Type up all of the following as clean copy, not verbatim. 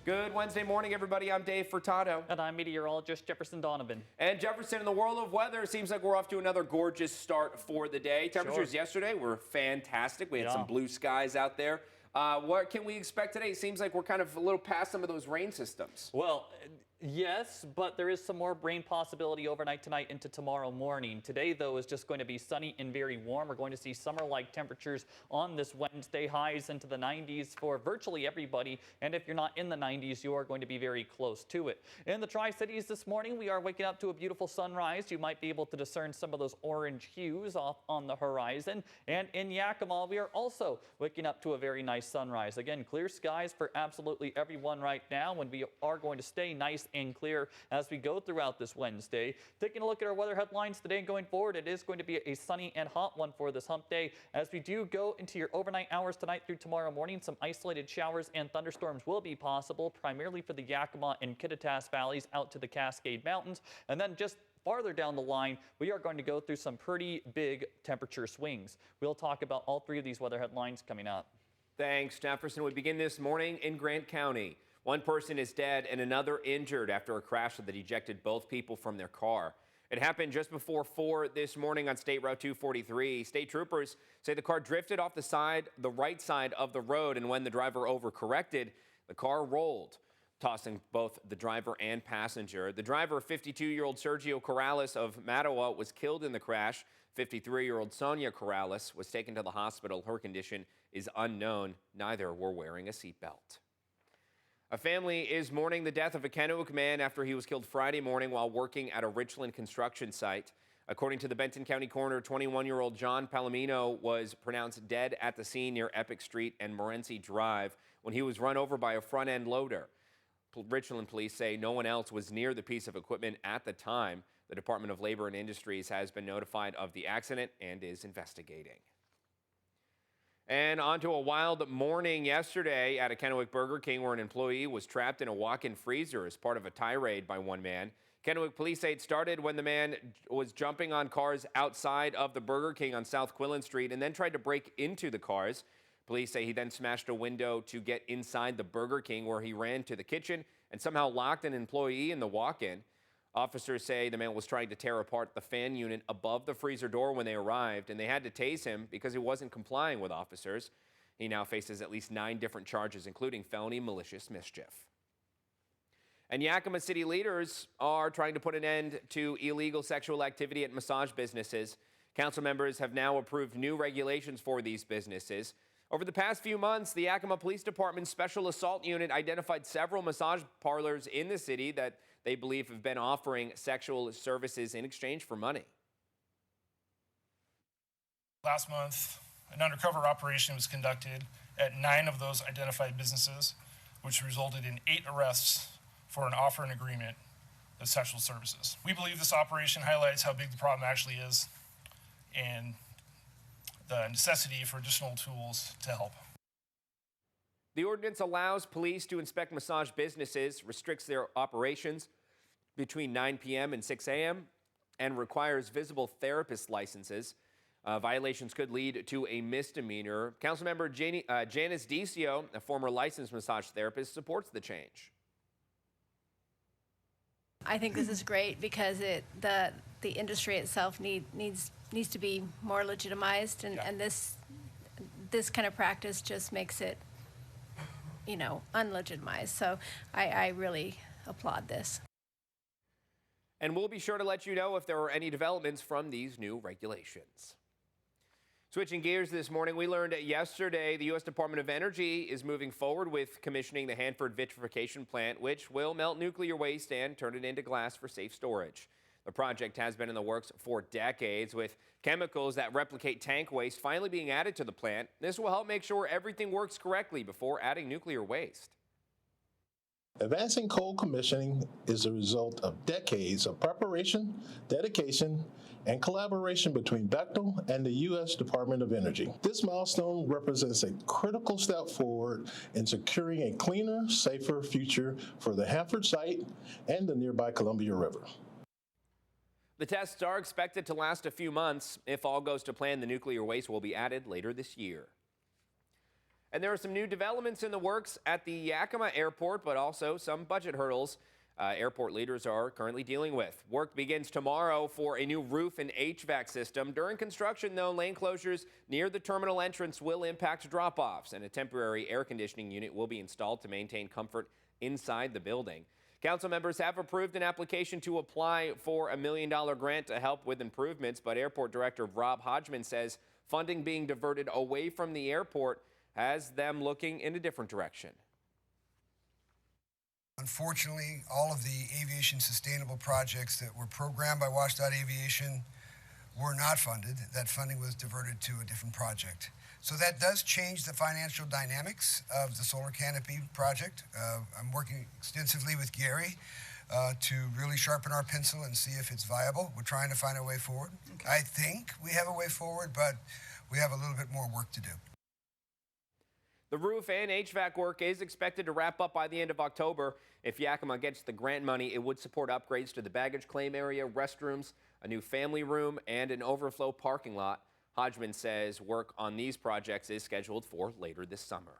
Good Wednesday morning, everybody. I'm Dave Furtado. And I'm meteorologist Jefferson Donovan. And Jefferson, in the world of weather, it seems like we're off to another gorgeous start for the day. Temperatures yesterday were fantastic. We had some blue skies out there. What can we expect today? It seems like we're kind of a little past some of those rain systems. Well, yes, but there is some more rain possibility overnight tonight into tomorrow morning. Today, though, is just going to be sunny and very warm. We're going to see summer-like temperatures on this Wednesday, highs into the 90s for virtually everybody. And if you're not in the 90s, you are going to be very close to it. In the Tri-Cities this morning, we are waking up to a beautiful sunrise. You might be able to discern some of those orange hues off on the horizon. And in Yakima, we are also waking up to a very nice sunrise. Again, clear skies for absolutely everyone right now, and we are going to stay nice and clear as we go throughout this Wednesday. Taking a look at our weather headlines today and going forward, it is going to be a sunny and hot one for this hump day. As we do go into your overnight hours tonight through tomorrow morning, some isolated showers and thunderstorms will be possible, primarily for the Yakima and Kittitas valleys out to the Cascade Mountains. And then just farther down the line, we are going to go through some pretty big temperature swings. We'll talk about all three of these weather headlines coming up. Thanks, Jefferson. We begin this morning in Grant County. One person is dead and another injured after a crash that ejected both people from their car. It happened just before 4 this morning on State Route 243. State troopers say the car drifted off the right side of the road, and when the driver overcorrected, the car rolled, tossing both the driver and passenger. The driver, 52-year-old Sergio Corrales of Mattawa, was killed in the crash. 53-year-old Sonia Corrales was taken to the hospital. Her condition is unknown. Neither were wearing a seatbelt. A family is mourning the death of a Kennewick man after he was killed Friday morning while working at a Richland construction site. According to the Benton County coroner, 21-year-old John Palomino was pronounced dead at the scene near Epic Street and Morenci Drive when he was run over by a front-end loader. Richland police say no one else was near the piece of equipment at the time. The Department of Labor and Industries has been notified of the accident and is investigating. And on to a wild morning yesterday at a Kennewick Burger King where an employee was trapped in a walk-in freezer as part of a tirade by one man. Kennewick police say it started when the man was jumping on cars outside of the Burger King on South Quillen Street and then tried to break into the cars. Police say he then smashed a window to get inside the Burger King, where he ran to the kitchen and somehow locked an employee in the walk-in. Officers say the man was trying to tear apart the fan unit above the freezer door when they arrived, and they had to tase him because he wasn't complying with officers. He now faces at least 9 different charges, including felony malicious mischief. And Yakima city leaders are trying to put an end to illegal sexual activity at massage businesses. Council members have now approved new regulations for these businesses. Over the past few months, the Yakima Police Department's Special Assault Unit identified several massage parlors in the city that they believe have been offering sexual services in exchange for money. Last month, an undercover operation was conducted at 9 of those identified businesses, which resulted in 8 arrests for an offer and agreement of sexual services. We believe this operation highlights how big the problem actually is and the necessity for additional tools to help. The ordinance allows police to inspect massage businesses, restricts their operations between 9 p.m. and 6 a.m., and requires visible therapist licenses. Violations could lead to a misdemeanor. Councilmember Janice Decio, a former licensed massage therapist, supports the change. I think this is great because the industry itself needs to be more legitimized, and this kind of practice just makes it, unlegitimized. So I really applaud this. And we'll be sure to let you know if there are any developments from these new regulations. Switching gears this morning, we learned yesterday the U.S. Department of Energy is moving forward with commissioning the Hanford vitrification plant, which will melt nuclear waste and turn it into glass for safe storage. The project has been in the works for decades, with chemicals that replicate tank waste finally being added to the plant. This will help make sure everything works correctly before adding nuclear waste. Advancing coal commissioning is a result of decades of preparation, dedication, and collaboration between Bechtel and the U.S. Department of Energy. This milestone represents a critical step forward in securing a cleaner, safer future for the Hanford site and the nearby Columbia River. The tests are expected to last a few months. If all goes to plan, the nuclear waste will be added later this year. And there are some new developments in the works at the Yakima Airport, but also some budget hurdles airport leaders are currently dealing with. Work begins tomorrow for a new roof and HVAC system. During construction, though, lane closures near the terminal entrance will impact drop-offs, and a temporary air conditioning unit will be installed to maintain comfort inside the building. Council members have approved an application to apply for a $1 million grant to help with improvements, but Airport Director Rob Hodgman says funding being diverted away from the airport has them looking in a different direction. Unfortunately, all of the aviation sustainable projects that were programmed by WashDOT Aviation were not funded. That funding was diverted to a different project. So that does change the financial dynamics of the solar canopy project. I'm working extensively with Gary to really sharpen our pencil and see if it's viable. We're trying to find a way forward. Okay. I think we have a way forward, but we have a little bit more work to do. The roof and HVAC work is expected to wrap up by the end of October. If Yakima gets the grant money, it would support upgrades to the baggage claim area, restrooms, a new family room, and an overflow parking lot. Hodgman says work on these projects is scheduled for later this summer.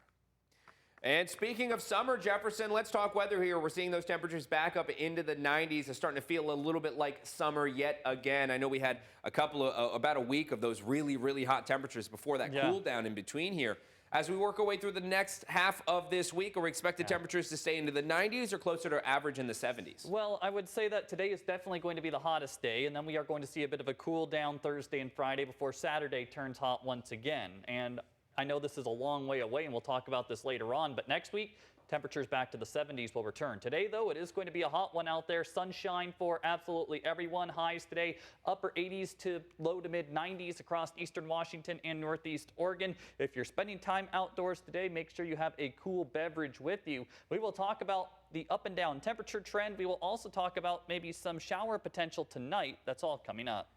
And speaking of summer, Jefferson, let's talk weather here. We're seeing those temperatures back up into the 90s. It's starting to feel a little bit like summer yet again. I know we had about a week of those really, really hot temperatures before that cool down in between here. As we work our way through the next half of this week, are we expected temperatures to stay into the 90s or closer to average in the 70s? Well, I would say that today is definitely going to be the hottest day, and then we are going to see a bit of a cool down Thursday and Friday before Saturday turns hot once again. And I know this is a long way away, and we'll talk about this later on, but next week, temperatures back to the 70s will return. Today, though, it is going to be a hot one out there. Sunshine for absolutely everyone. Highs today, upper 80s to low to mid 90s across eastern Washington and northeast Oregon. If you're spending time outdoors today, make sure you have a cool beverage with you. We will talk about the up and down temperature trend. We will also talk about maybe some shower potential tonight. That's all coming up.